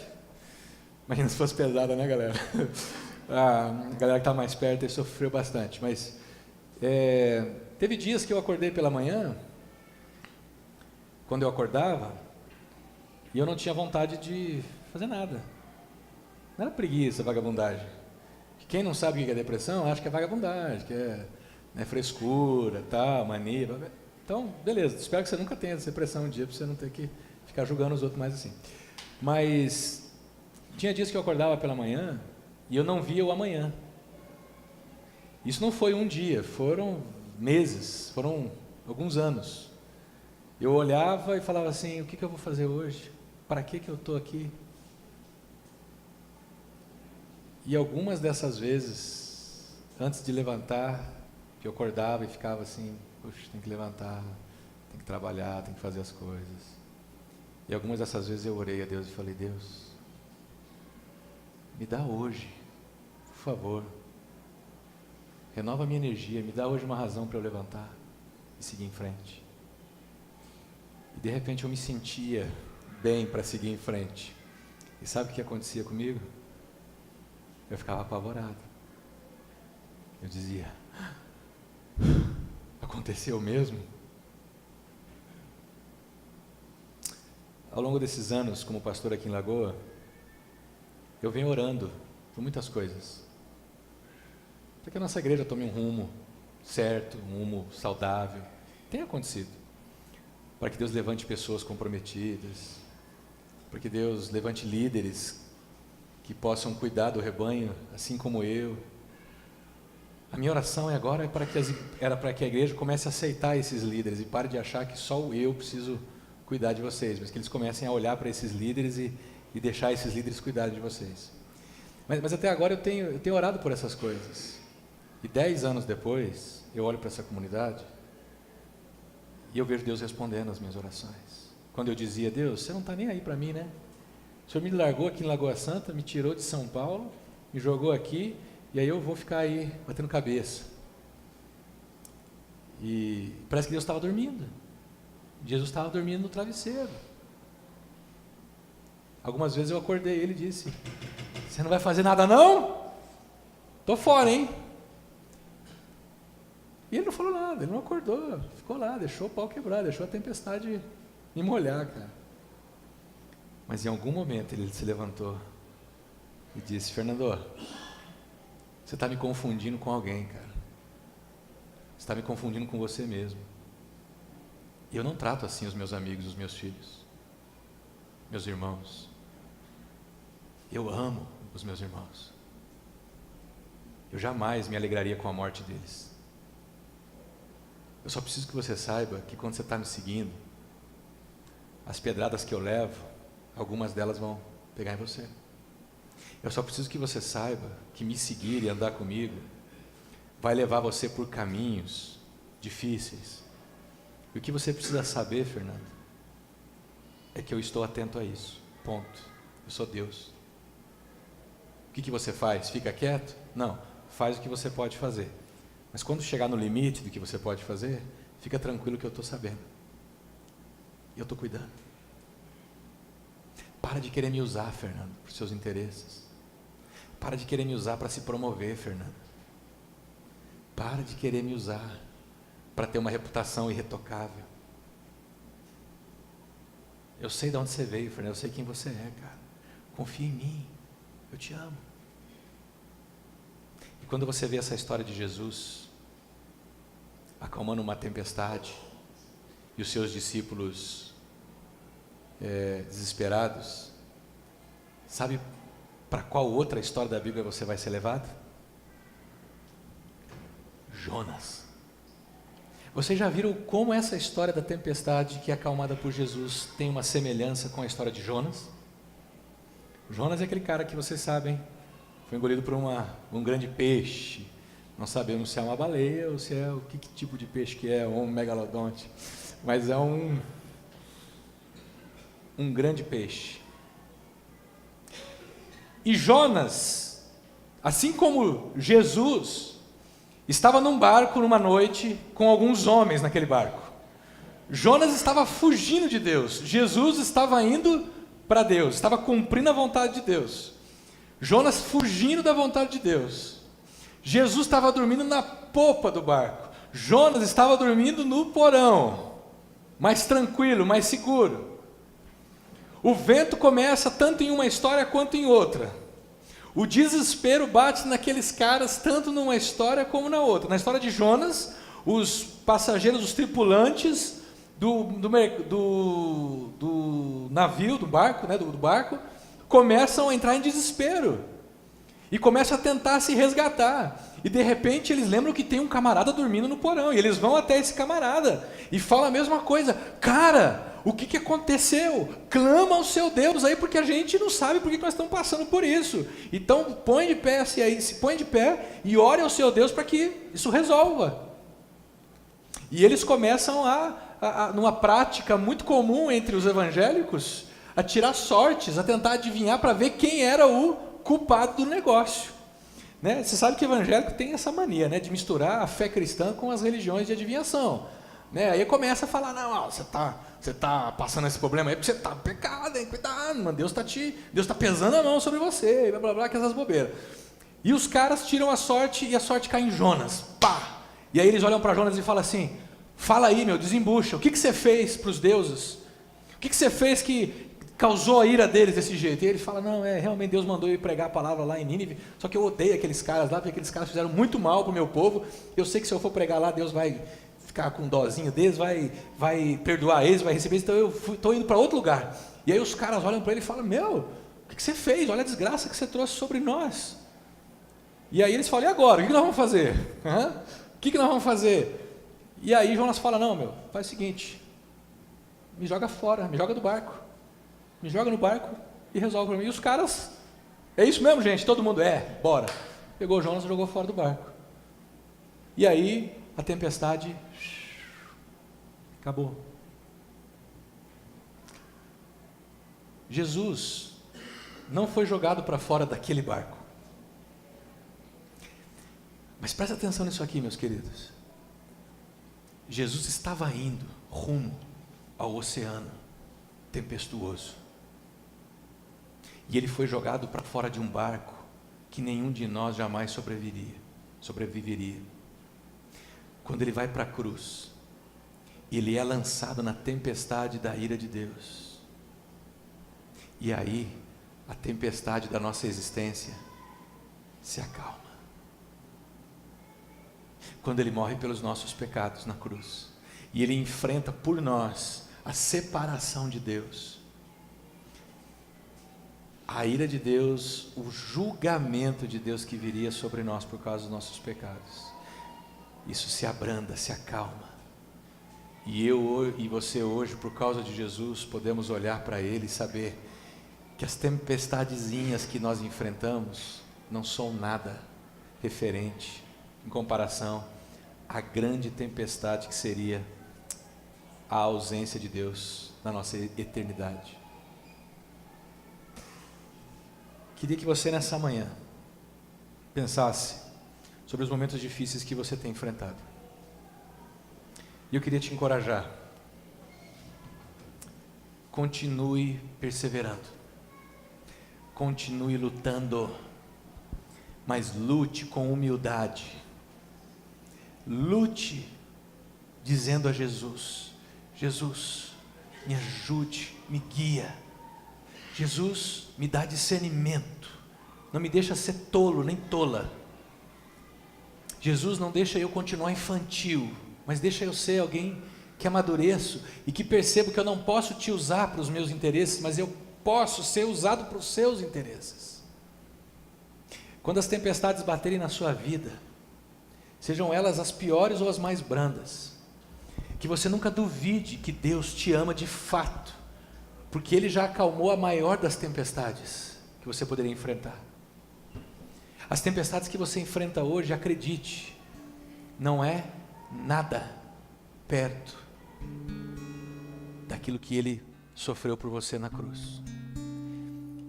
Imagina se fosse pesada, né, galera? A galera que está mais perto aí sofreu bastante. Mas teve dias que eu acordei pela manhã, quando eu acordava, e eu não tinha vontade de fazer nada. Não era preguiça, vagabundagem. Quem não sabe o que é depressão, acha que é vagabundagem, que é frescura, tal, mania. Então, beleza, espero que você nunca tenha depressão um dia, para você não ter que ficar julgando os outros mais assim. Mas tinha dias que eu acordava pela manhã e eu não via o amanhã. Isso não foi um dia, foram meses, foram alguns anos. Eu olhava e falava assim, o que eu vou fazer hoje? Para que eu estou aqui? E algumas dessas vezes, antes de levantar, que eu acordava e ficava assim, puxa, tem que levantar, tem que trabalhar, tem que fazer as coisas. E algumas dessas vezes eu orei a Deus e falei, Deus, me dá hoje, por favor, renova a minha energia, me dá hoje uma razão para eu levantar e seguir em frente. E de repente eu me sentia bem para seguir em frente. E sabe o que acontecia comigo? Eu ficava apavorado. Eu dizia, aconteceu mesmo? Ao longo desses anos, como pastor aqui em Lagoa, eu venho orando por muitas coisas. Para que a nossa igreja tome um rumo certo, um rumo saudável. Tem acontecido. Para que Deus levante pessoas comprometidas. Para que Deus levante líderes que possam cuidar do rebanho, assim como eu. A minha oração agora era para que a igreja comece a aceitar esses líderes e pare de achar que só eu preciso cuidar de vocês, mas que eles comecem a olhar para esses líderes e deixar esses líderes cuidarem de vocês. Mas até agora eu tenho orado por essas coisas. E 10 anos depois, eu olho para essa comunidade e eu vejo Deus respondendo as minhas orações. Quando eu dizia, Deus, você não está nem aí para mim, né? O Senhor me largou aqui em Lagoa Santa, me tirou de São Paulo, me jogou aqui, e aí eu vou ficar aí batendo cabeça. E parece que Deus estava dormindo. Jesus estava dormindo no travesseiro. Algumas vezes eu acordei e ele disse, você não vai fazer nada não? Estou fora, hein? E ele não falou nada, ele não acordou, ficou lá, deixou o pau quebrar, deixou a tempestade me molhar, cara. Mas em algum momento ele se levantou e disse: Fernando, você está me confundindo com alguém, cara. Você está me confundindo com você mesmo. E eu não trato assim os meus amigos, os meus filhos, meus irmãos. Eu amo os meus irmãos. Eu jamais me alegraria com a morte deles. Eu só preciso que você saiba que quando você está me seguindo, as pedradas que eu levo, algumas delas vão pegar em você. Eu só preciso que você saiba que me seguir e andar comigo vai levar você por caminhos difíceis. E o que você precisa saber, Fernando, é que eu estou atento a isso. Ponto. Eu sou Deus. O que você faz? Fica quieto? Não. Faz o que você pode fazer. Mas quando chegar no limite do que você pode fazer, fica tranquilo que eu estou sabendo. E eu estou cuidando. Para de querer me usar, Fernando, para os seus interesses. Para de querer me usar para se promover, Fernando. Para de querer me usar para ter uma reputação irretocável. Eu sei de onde você veio, Fernando. Eu sei quem você é, cara. Confia em mim. Eu te amo. E quando você vê essa história de Jesus acalmando uma tempestade e os seus discípulos desesperados, sabe para qual outra história da Bíblia você vai ser levado? Jonas. Vocês já viram como essa história da tempestade que é acalmada por Jesus tem uma semelhança com a história de Jonas? Jonas é aquele cara que vocês sabem, foi engolido por um grande peixe. Não sabemos se é uma baleia ou se é que tipo de peixe que é, ou um megalodonte, mas é um grande peixe. E Jonas, assim como Jesus, estava num barco numa noite com alguns homens naquele barco. Jonas estava fugindo de Deus, Jesus estava indo para Deus, estava cumprindo a vontade de Deus. Jonas fugindo da vontade de Deus. Jesus estava dormindo na popa do barco. Jonas estava dormindo no porão, mais tranquilo, mais seguro. O vento começa tanto em uma história quanto em outra. O desespero bate naqueles caras tanto numa história como na outra. Na história de Jonas, os passageiros, os tripulantes do navio, do barco, do barco, começam a entrar em desespero e começam a tentar se resgatar. E de repente eles lembram que tem um camarada dormindo no porão, e eles vão até esse camarada e falam a mesma coisa: cara, o que aconteceu? Clama ao seu Deus aí, porque a gente não sabe por que nós estamos passando por isso. Então põe de pé, se põe de pé e ore ao seu Deus para que isso resolva. E eles começam numa prática muito comum entre os evangélicos, a tirar sortes, a tentar adivinhar para ver quem era o culpado do negócio. Você sabe que o evangélico tem essa mania, de misturar a fé cristã com as religiões de adivinhação. Aí começa a falar: não, você está passando esse problema aí porque você está pecado, hein? Cuidado, mano, Deus está pesando a mão sobre você, blá blá blá, que essas bobeiras. E os caras tiram a sorte e a sorte cai em Jonas. Pá! E aí eles olham para Jonas e falam assim: fala aí, meu, desembucha, o que você fez para os deuses? O que você fez que causou a ira deles desse jeito? E ele fala: não, realmente Deus mandou eu ir pregar a palavra lá em Nínive, só que eu odeio aqueles caras lá, porque aqueles caras fizeram muito mal para o meu povo. Eu sei que se eu for pregar lá, Deus vai ficar com dozinho deles, vai perdoar eles, vai receber, então eu estou indo para outro lugar. E aí os caras olham para ele e falam: meu, o que você fez? Olha a desgraça que você trouxe sobre nós. E aí eles falam: e agora? O que nós vamos fazer? O que nós vamos fazer? E aí Jonas fala: não, meu, faz o seguinte, me joga fora, me joga do barco, me joga no barco e resolve para mim. E os caras: é isso mesmo, gente? Todo mundo: bora. Pegou Jonas e jogou fora do barco. E aí a tempestade acabou. Jesus não foi jogado para fora daquele barco. Mas presta atenção nisso aqui, meus queridos. Jesus estava indo rumo ao oceano tempestuoso. E ele foi jogado para fora de um barco que nenhum de nós jamais sobreviveria. quando ele vai para a cruz, ele é lançado na tempestade da ira de Deus. E aí, a tempestade da nossa existência se acalma. Quando ele morre pelos nossos pecados na cruz, e ele enfrenta por nós a separação de Deus, a ira de Deus, o julgamento de Deus que viria sobre nós por causa dos nossos pecados, isso se abranda, se acalma. E eu e você hoje, por causa de Jesus, podemos olhar para Ele e saber que as tempestadezinhas que nós enfrentamos não são nada referente em comparação à grande tempestade que seria a ausência de Deus na nossa eternidade. Queria que você nessa manhã pensasse sobre os momentos difíceis que você tem enfrentado. E eu queria te encorajar. Continue perseverando. Continue lutando. Mas lute com humildade. Lute dizendo a Jesus: Jesus, me ajude, me guia. Jesus, me dá discernimento. Não me deixa ser tolo nem tola. Jesus, não deixa eu continuar infantil, mas deixa eu ser alguém que amadureço e que percebo que eu não posso te usar para os meus interesses, mas eu posso ser usado para os seus interesses. Quando as tempestades baterem na sua vida, sejam elas as piores ou as mais brandas, que você nunca duvide que Deus te ama de fato, porque Ele já acalmou a maior das tempestades que você poderia enfrentar. As tempestades que você enfrenta hoje, acredite, não é nada perto daquilo que Ele sofreu por você na cruz.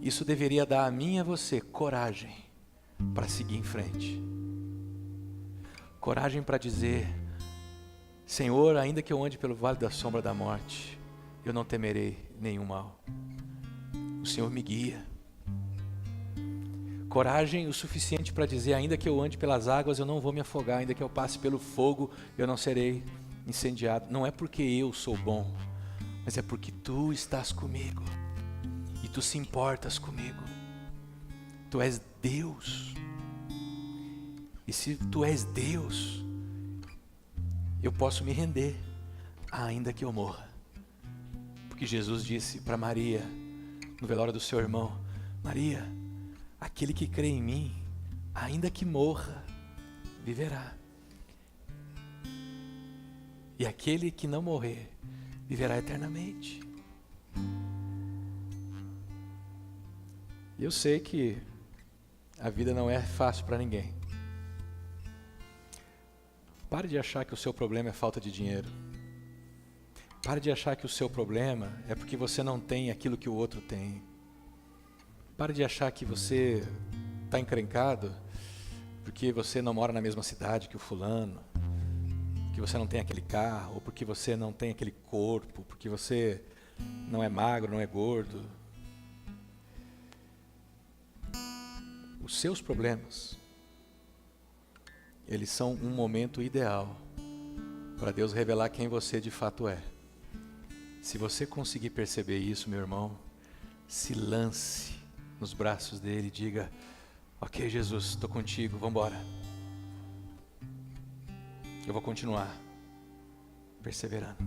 Isso deveria dar a mim e a você coragem para seguir em frente. Coragem para dizer: Senhor, ainda que eu ande pelo vale da sombra da morte, eu não temerei nenhum mal. O Senhor me guia. Coragem o suficiente para dizer: ainda que eu ande pelas águas, eu não vou me afogar. Ainda que eu passe pelo fogo, eu não serei incendiado. Não é porque eu sou bom, mas é porque Tu estás comigo. E Tu se importas comigo. Tu és Deus. E se Tu és Deus, eu posso me render, ainda que eu morra. Porque Jesus disse para Maria, no velório do seu irmão: Maria, aquele que crê em mim, ainda que morra, viverá. E aquele que não morrer, viverá eternamente. Eu sei que a vida não é fácil para ninguém. Pare de achar que o seu problema é falta de dinheiro. Pare de achar que o seu problema é porque você não tem aquilo que o outro tem. Pare de achar que você está encrencado porque você não mora na mesma cidade que o fulano, que você não tem aquele carro, ou porque você não tem aquele corpo, porque você não é magro, não é gordo. Os seus problemas, eles são um momento ideal para Deus revelar quem você de fato é. Se você conseguir perceber isso, meu irmão, se lance nos braços dele e diga: ok, Jesus, estou contigo, vamos embora. Eu vou continuar perseverando.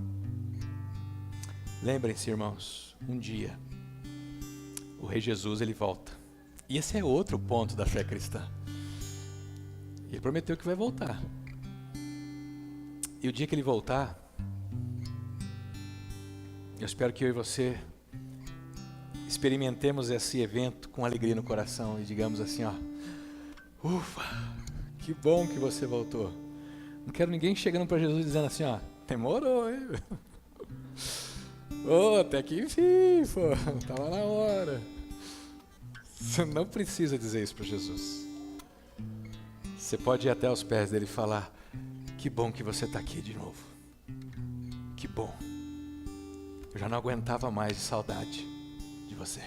Lembrem-se, irmãos, um dia o Rei Jesus, ele volta. E esse é outro ponto da fé cristã. Ele prometeu que vai voltar. E o dia que ele voltar, eu espero que eu e você experimentemos esse evento com alegria no coração e digamos assim, ó: ufa, que bom que você voltou. Não quero ninguém chegando para Jesus dizendo assim, ó: demorou, hein? Até que enfim, pô, tava na hora. Você não precisa dizer isso para Jesus. Você pode ir até aos pés dele e falar: que bom que você está aqui de novo. Que bom. Eu já não aguentava mais de saudade de você.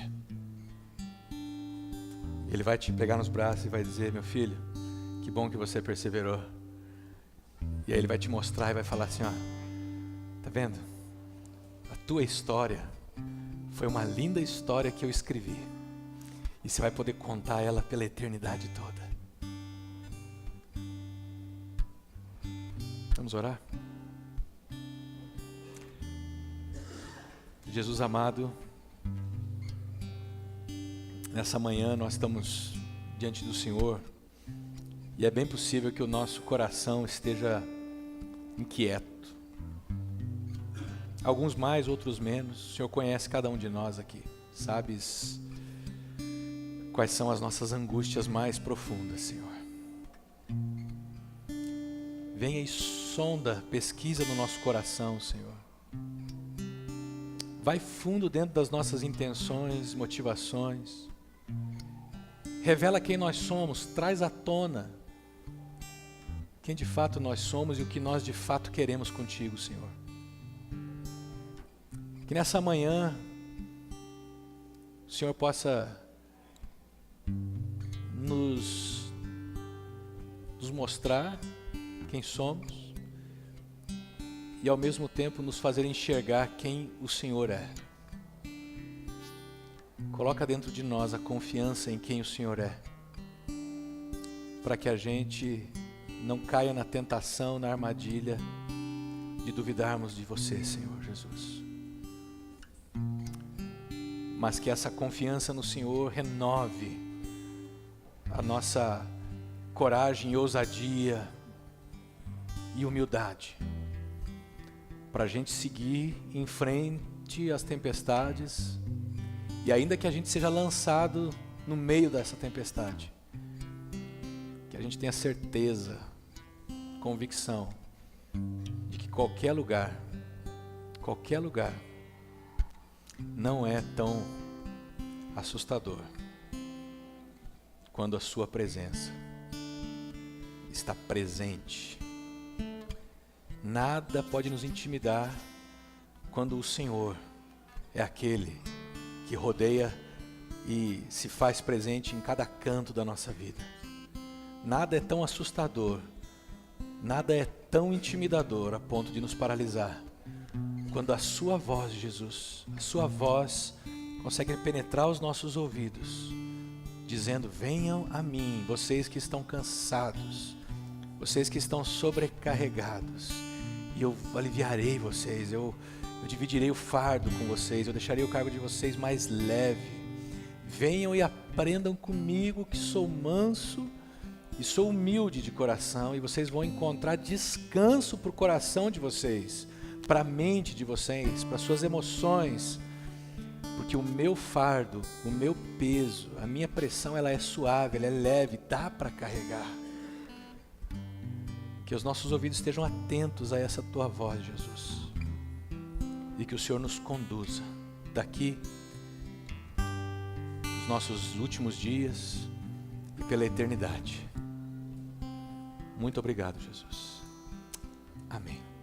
Ele vai te pegar nos braços e vai dizer: meu filho, que bom que você perseverou. E aí Ele vai te mostrar e vai falar assim, ó, tá vendo? A tua história foi uma linda história que eu escrevi. E você vai poder contar ela pela eternidade toda. Vamos orar? Jesus amado, nessa manhã nós estamos diante do Senhor e é bem possível que o nosso coração esteja inquieto. Alguns mais, outros menos. O Senhor conhece cada um de nós aqui. Sabes quais são as nossas angústias mais profundas, Senhor. Venha e sonda, pesquisa no nosso coração, Senhor. Vai fundo dentro das nossas intenções, motivações. Revela quem nós somos, traz à tona quem de fato nós somos e o que nós de fato queremos contigo, Senhor. Que nessa manhã o Senhor possa nos mostrar quem somos e ao mesmo tempo nos fazer enxergar quem o Senhor é. Coloca dentro de nós a confiança em quem o Senhor é, para que a gente não caia na tentação, na armadilha de duvidarmos de você, Senhor Jesus. Mas que essa confiança no Senhor renove a nossa coragem e ousadia e humildade, para a gente seguir em frente às tempestades, e ainda que a gente seja lançado no meio dessa tempestade, que a gente tenha certeza, convicção, de que qualquer lugar não é tão assustador quando a sua presença está presente. Nada pode nos intimidar quando o Senhor é aquele que rodeia e se faz presente em cada canto da nossa vida. Nada é tão assustador, nada é tão intimidador a ponto de nos paralisar quando a sua voz, Jesus, a sua voz consegue penetrar os nossos ouvidos, dizendo: venham a mim, vocês que estão cansados, vocês que estão sobrecarregados, e eu aliviarei vocês, eu dividirei o fardo com vocês, eu deixarei o cargo de vocês mais leve. Venham e aprendam comigo, que sou manso e sou humilde de coração, e vocês vão encontrar descanso para o coração de vocês, para a mente de vocês, para suas emoções, porque o meu fardo, o meu peso, a minha pressão, ela é suave, ela é leve, dá para carregar. Que os nossos ouvidos estejam atentos a essa tua voz, Jesus, e que o Senhor nos conduza daqui, nos nossos últimos dias e pela eternidade. Muito obrigado, Jesus. Amém.